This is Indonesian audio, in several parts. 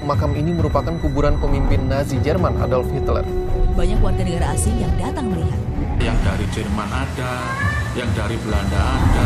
makam ini merupakan kuburan pemimpin Nazi Jerman Adolf Hitler. Banyak warga negara asing yang datang melihat. Yang dari Jerman ada, yang dari Belanda ada.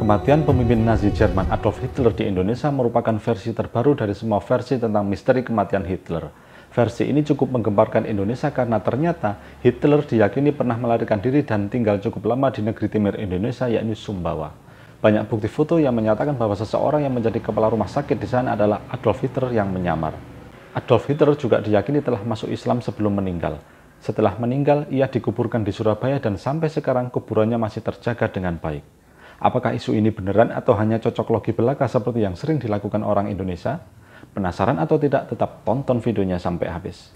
Kematian pemimpin Nazi Jerman Adolf Hitler di Indonesia merupakan versi terbaru dari semua versi tentang misteri kematian Hitler. Versi ini cukup menggemparkan Indonesia karena ternyata Hitler diyakini pernah melarikan diri dan tinggal cukup lama di negeri timur Indonesia, yakni Sumbawa. Banyak bukti foto yang menyatakan bahwa seseorang yang menjadi kepala rumah sakit di sana adalah Adolf Hitler yang menyamar. Adolf Hitler juga diyakini telah masuk Islam sebelum meninggal. Setelah meninggal, ia dikuburkan di Surabaya dan sampai sekarang kuburannya masih terjaga dengan baik. Apakah isu ini beneran atau hanya cocok logi belaka seperti yang sering dilakukan orang Indonesia? Penasaran atau tidak? Tetap tonton videonya sampai habis.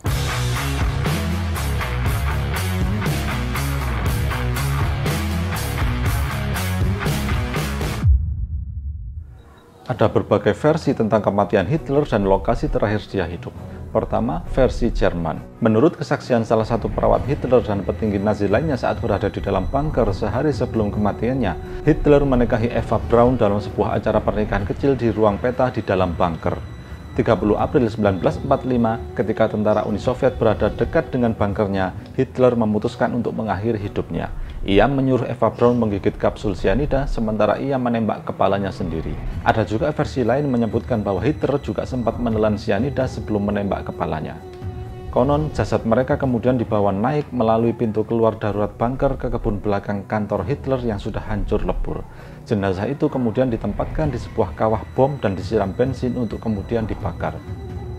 Ada berbagai versi tentang kematian Hitler dan lokasi terakhir dia hidup. Pertama, versi Jerman. Menurut kesaksian salah satu perawat Hitler dan petinggi Nazi lainnya saat berada di dalam bunker sehari sebelum kematiannya, Hitler menikahi Eva Braun dalam sebuah acara pernikahan kecil di ruang peta di dalam bunker. 30 April 1945, ketika tentara Uni Soviet berada dekat dengan bunkernya, Hitler memutuskan untuk mengakhiri hidupnya. Ia menyuruh Eva Braun menggigit kapsul sianida, sementara ia menembak kepalanya sendiri. Ada juga versi lain menyebutkan bahwa Hitler juga sempat menelan sianida sebelum menembak kepalanya. Konon, jasad mereka kemudian dibawa naik melalui pintu keluar darurat bunker ke kebun belakang kantor Hitler yang sudah hancur lebur. Jenazah itu kemudian ditempatkan di sebuah kawah bom dan disiram bensin untuk kemudian dibakar.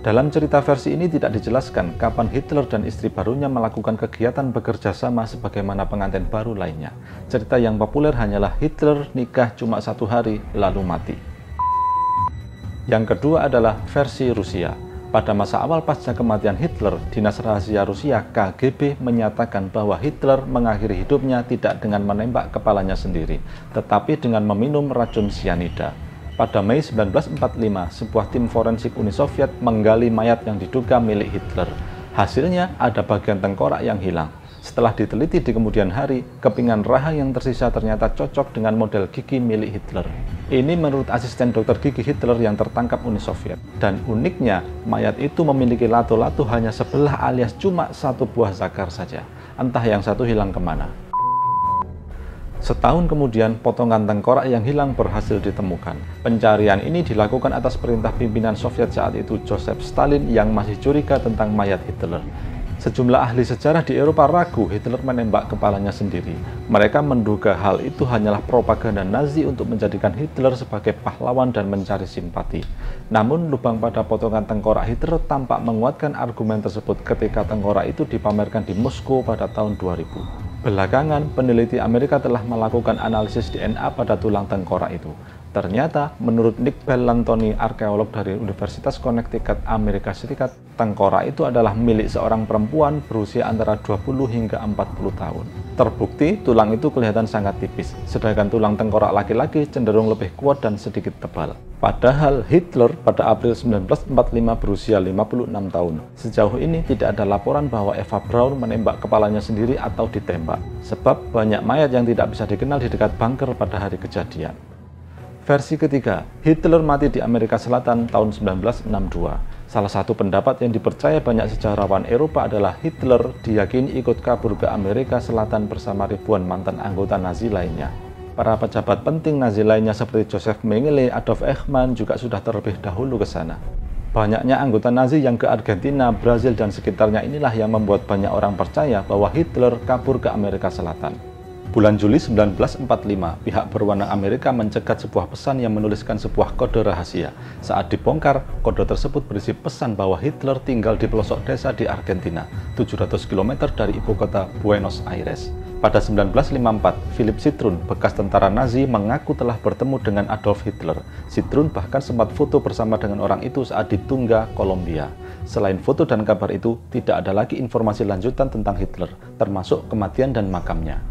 Dalam cerita versi ini tidak dijelaskan kapan Hitler dan istri barunya melakukan kegiatan bekerja sama sebagaimana pengantin baru lainnya. Cerita yang populer hanyalah Hitler nikah cuma 1 hari lalu mati. Yang kedua adalah versi Rusia. Pada masa awal pasca kematian Hitler, Dinas Rahasia Rusia KGB menyatakan bahwa Hitler mengakhiri hidupnya tidak dengan menembak kepalanya sendiri, tetapi dengan meminum racun sianida. Pada Mei 1945, sebuah tim forensik Uni Soviet menggali mayat yang diduga milik Hitler. Hasilnya ada bagian tengkorak yang hilang. Setelah diteliti di kemudian hari, kepingan raha yang tersisa ternyata cocok dengan model gigi milik Hitler. Ini menurut asisten dokter gigi Hitler yang tertangkap Uni Soviet. Dan uniknya, mayat itu memiliki lato-lato hanya sebelah alias cuma 1 buah zakar saja. Entah yang satu hilang kemana. Setahun kemudian, potongan tengkorak yang hilang berhasil ditemukan. Pencarian ini dilakukan atas perintah pimpinan Soviet saat itu, Joseph Stalin, yang masih curiga tentang mayat Hitler. Sejumlah ahli sejarah di Eropa ragu Hitler menembak kepalanya sendiri. Mereka menduga hal itu hanyalah propaganda Nazi untuk menjadikan Hitler sebagai pahlawan dan mencari simpati. Namun, lubang pada potongan tengkorak Hitler tampak menguatkan argumen tersebut ketika tengkorak itu dipamerkan di Moskow pada tahun 2000. Belakangan, peneliti Amerika telah melakukan analisis DNA pada tulang tengkorak itu. Ternyata, menurut Nick Bellantoni, arkeolog dari Universitas Connecticut, Amerika Serikat, tengkorak itu adalah milik seorang perempuan berusia antara 20 hingga 40 tahun. Terbukti, tulang itu kelihatan sangat tipis, sedangkan tulang tengkorak laki-laki cenderung lebih kuat dan sedikit tebal. Padahal Hitler pada April 1945 berusia 56 tahun. Sejauh ini tidak ada laporan bahwa Eva Braun menembak kepalanya sendiri atau ditembak, sebab banyak mayat yang tidak bisa dikenal di dekat bunker pada hari kejadian. Versi ketiga, Hitler mati di Amerika Selatan tahun 1962. Salah satu pendapat yang dipercaya banyak sejarawan Eropa adalah Hitler diyakini ikut kabur ke Amerika Selatan bersama ribuan mantan anggota Nazi lainnya. Para pejabat penting Nazi lainnya seperti Joseph Mengele, Adolf Eichmann juga sudah terlebih dahulu ke sana. Banyaknya anggota Nazi yang ke Argentina, Brazil, dan sekitarnya inilah yang membuat banyak orang percaya bahwa Hitler kabur ke Amerika Selatan. Bulan Juli 1945, pihak berwenang Amerika mencegat sebuah pesan yang menuliskan sebuah kode rahasia. Saat dibongkar, kode tersebut berisi pesan bahwa Hitler tinggal di pelosok desa di Argentina, 700 km dari ibu kota Buenos Aires. Pada 1954, Philip Citroen, bekas tentara Nazi, mengaku telah bertemu dengan Adolf Hitler. Citroen bahkan sempat foto bersama dengan orang itu saat di Tunga, Kolombia. Selain foto dan kabar itu, tidak ada lagi informasi lanjutan tentang Hitler, termasuk kematian dan makamnya.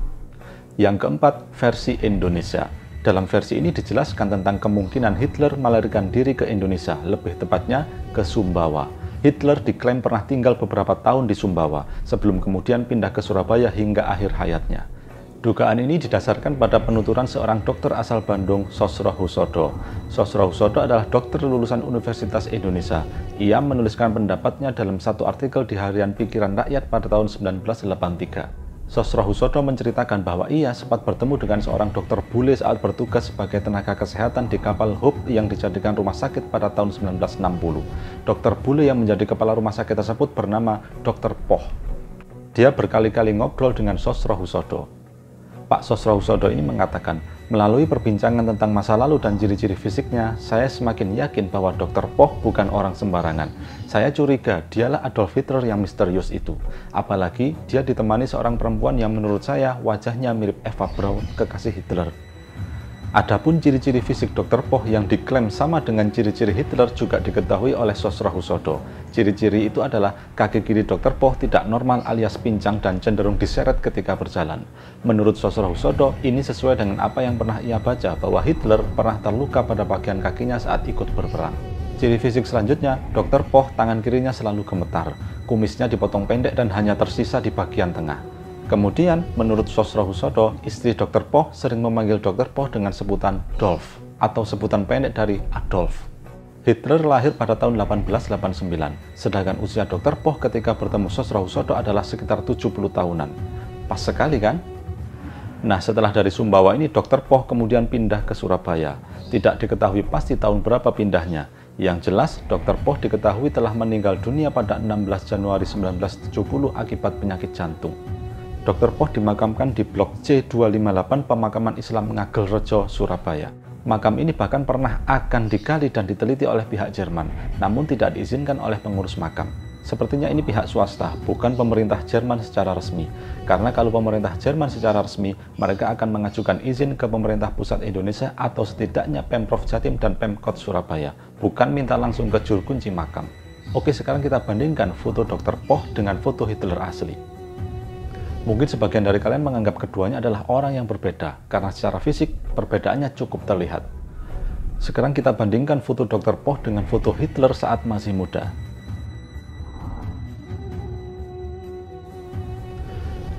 Yang keempat, versi Indonesia. Dalam versi ini dijelaskan tentang kemungkinan Hitler melarikan diri ke Indonesia, lebih tepatnya ke Sumbawa. Hitler diklaim pernah tinggal beberapa tahun di Sumbawa, sebelum kemudian pindah ke Surabaya hingga akhir hayatnya. Dugaan ini didasarkan pada penuturan seorang dokter asal Bandung, Sosrohusodo. Sosrohusodo adalah dokter lulusan Universitas Indonesia. Ia menuliskan pendapatnya dalam satu artikel di harian Pikiran Rakyat pada tahun 1983. Sosrohusodo menceritakan bahwa ia sempat bertemu dengan seorang dokter bule saat bertugas sebagai tenaga kesehatan di kapal Hope yang dijadikan rumah sakit pada tahun 1960. Dokter bule yang menjadi kepala rumah sakit tersebut bernama Dr. Poh. Dia berkali-kali ngobrol dengan Sosrohusodo. Pak Sosrohusodo ini mengatakan, melalui perbincangan tentang masa lalu dan ciri-ciri fisiknya, saya semakin yakin bahwa Dr. Poh bukan orang sembarangan. Saya curiga dialah Adolf Hitler yang misterius itu. Apalagi dia ditemani seorang perempuan yang menurut saya wajahnya mirip Eva Braun, kekasih Hitler. Adapun ciri-ciri fisik Dr. Poh yang diklaim sama dengan ciri-ciri Hitler juga diketahui oleh Sosrohusodo. Ciri-ciri itu adalah kaki kiri Dr. Poh tidak normal alias pincang dan cenderung diseret ketika berjalan. Menurut Sosrohusodo, ini sesuai dengan apa yang pernah ia baca bahwa Hitler pernah terluka pada bagian kakinya saat ikut berperang. Ciri fisik selanjutnya, Dr. Poh tangan kirinya selalu gemetar, kumisnya dipotong pendek dan hanya tersisa di bagian tengah. Kemudian, menurut Sosrohusodo, istri Dr. Poh sering memanggil Dr. Poh dengan sebutan Dolf, atau sebutan pendek dari Adolf. Hitler lahir pada tahun 1889, sedangkan usia Dr. Poh ketika bertemu Sosrohusodo adalah sekitar 70 tahunan. Pas sekali kan? Nah, setelah dari Sumbawa ini, Dr. Poh kemudian pindah ke Surabaya. Tidak diketahui pasti tahun berapa pindahnya. Yang jelas, Dr. Poh diketahui telah meninggal dunia pada 16 Januari 1970 akibat penyakit jantung. Dr. Poh dimakamkan di Blok C258 Pemakaman Islam Ngagelrejo, Surabaya. Makam ini bahkan pernah akan digali dan diteliti oleh pihak Jerman, namun tidak diizinkan oleh pengurus makam. Sepertinya ini pihak swasta, bukan pemerintah Jerman secara resmi. Karena kalau pemerintah Jerman secara resmi, mereka akan mengajukan izin ke pemerintah pusat Indonesia atau setidaknya Pemprov Jatim dan Pemkot Surabaya, bukan minta langsung ke juru kunci makam. Oke, sekarang kita bandingkan foto Dr. Poh dengan foto Hitler asli. Mungkin sebagian dari kalian menganggap keduanya adalah orang yang berbeda, karena secara fisik perbedaannya cukup terlihat. Sekarang kita bandingkan foto Dr. Poh dengan foto Hitler saat masih muda.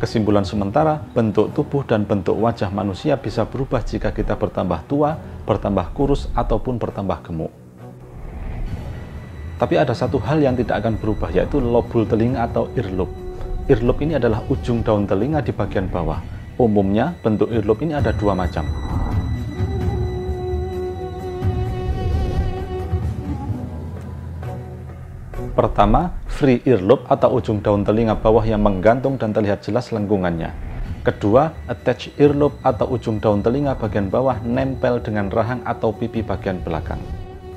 Kesimpulan sementara, bentuk tubuh dan bentuk wajah manusia bisa berubah jika kita bertambah tua, bertambah kurus, ataupun bertambah gemuk. Tapi ada satu hal yang tidak akan berubah, yaitu lobul telinga atau earlobe. Earlobe ini adalah ujung daun telinga di bagian bawah. Umumnya, bentuk earlobe ini ada dua macam. Pertama, free earlobe atau ujung daun telinga bawah yang menggantung dan terlihat jelas lengkungannya. Kedua, attached earlobe atau ujung daun telinga bagian bawah nempel dengan rahang atau pipi bagian belakang.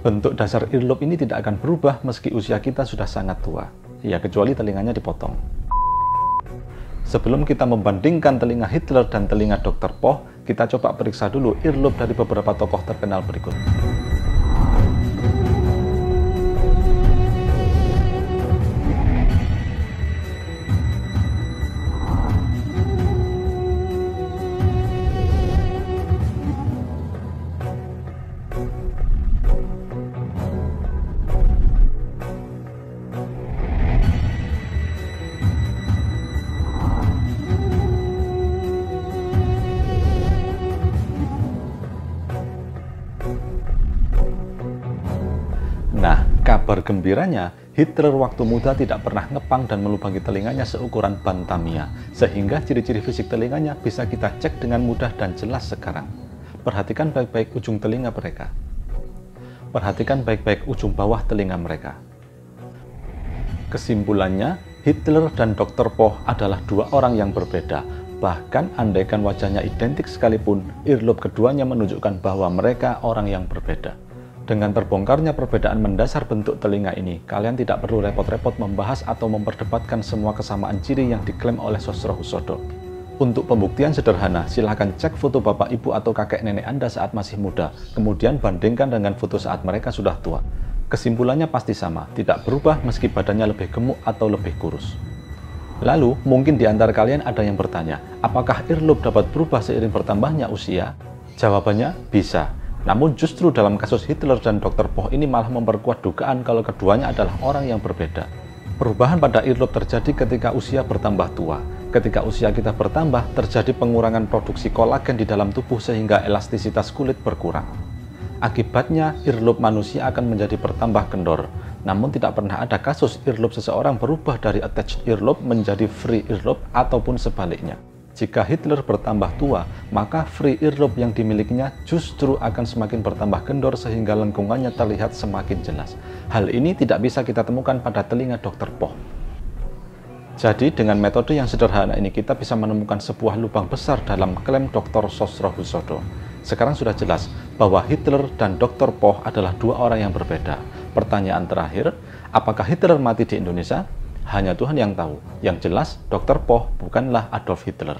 Bentuk dasar earlobe ini tidak akan berubah meski usia kita sudah sangat tua. Ya, kecuali telinganya dipotong. Sebelum kita membandingkan telinga Hitler dan telinga Dr. Poh, kita coba periksa dulu earlobe dari beberapa tokoh terkenal berikut. Nah, kabar gembiranya, Hitler waktu muda tidak pernah ngepang dan melubangi telinganya seukuran ban Tamiya, sehingga ciri-ciri fisik telinganya bisa kita cek dengan mudah dan jelas sekarang. Perhatikan baik-baik ujung telinga mereka. Perhatikan baik-baik ujung bawah telinga mereka. Kesimpulannya, Hitler dan Dr. Poh adalah dua orang yang berbeda. Bahkan andaikan wajahnya identik sekalipun, earlobe keduanya menunjukkan bahwa mereka orang yang berbeda. Dengan terbongkarnya perbedaan mendasar bentuk telinga ini, kalian tidak perlu repot-repot membahas atau memperdebatkan semua kesamaan ciri yang diklaim oleh Sosrohusodo. Untuk pembuktian sederhana, silahkan cek foto bapak ibu atau kakek nenek Anda saat masih muda, kemudian bandingkan dengan foto saat mereka sudah tua. Kesimpulannya pasti sama, tidak berubah meski badannya lebih gemuk atau lebih kurus. Lalu, mungkin di antara kalian ada yang bertanya, apakah earlobe dapat berubah seiring bertambahnya usia? Jawabannya bisa. Namun justru dalam kasus Hitler dan Dr. Poch ini malah memperkuat dugaan kalau keduanya adalah orang yang berbeda. Perubahan pada earlobe terjadi ketika usia bertambah tua. Ketika usia kita bertambah, terjadi pengurangan produksi kolagen di dalam tubuh sehingga elastisitas kulit berkurang. Akibatnya, earlobe manusia akan menjadi bertambah kendor. Namun tidak pernah ada kasus earlobe seseorang berubah dari attached earlobe menjadi free earlobe ataupun sebaliknya. Jika Hitler bertambah tua, maka free earlobe yang dimilikinya justru akan semakin bertambah kendor sehingga lengkungannya terlihat semakin jelas. Hal ini tidak bisa kita temukan pada telinga Dr. Poch. Jadi dengan metode yang sederhana ini kita bisa menemukan sebuah lubang besar dalam klaim Dr. Sosrohusodo. Sekarang sudah jelas bahwa Hitler dan Dr. Poch adalah dua orang yang berbeda. Pertanyaan terakhir, apakah Hitler mati di Indonesia? Hanya Tuhan yang tahu. Yang jelas, Dr. Poch bukanlah Adolf Hitler.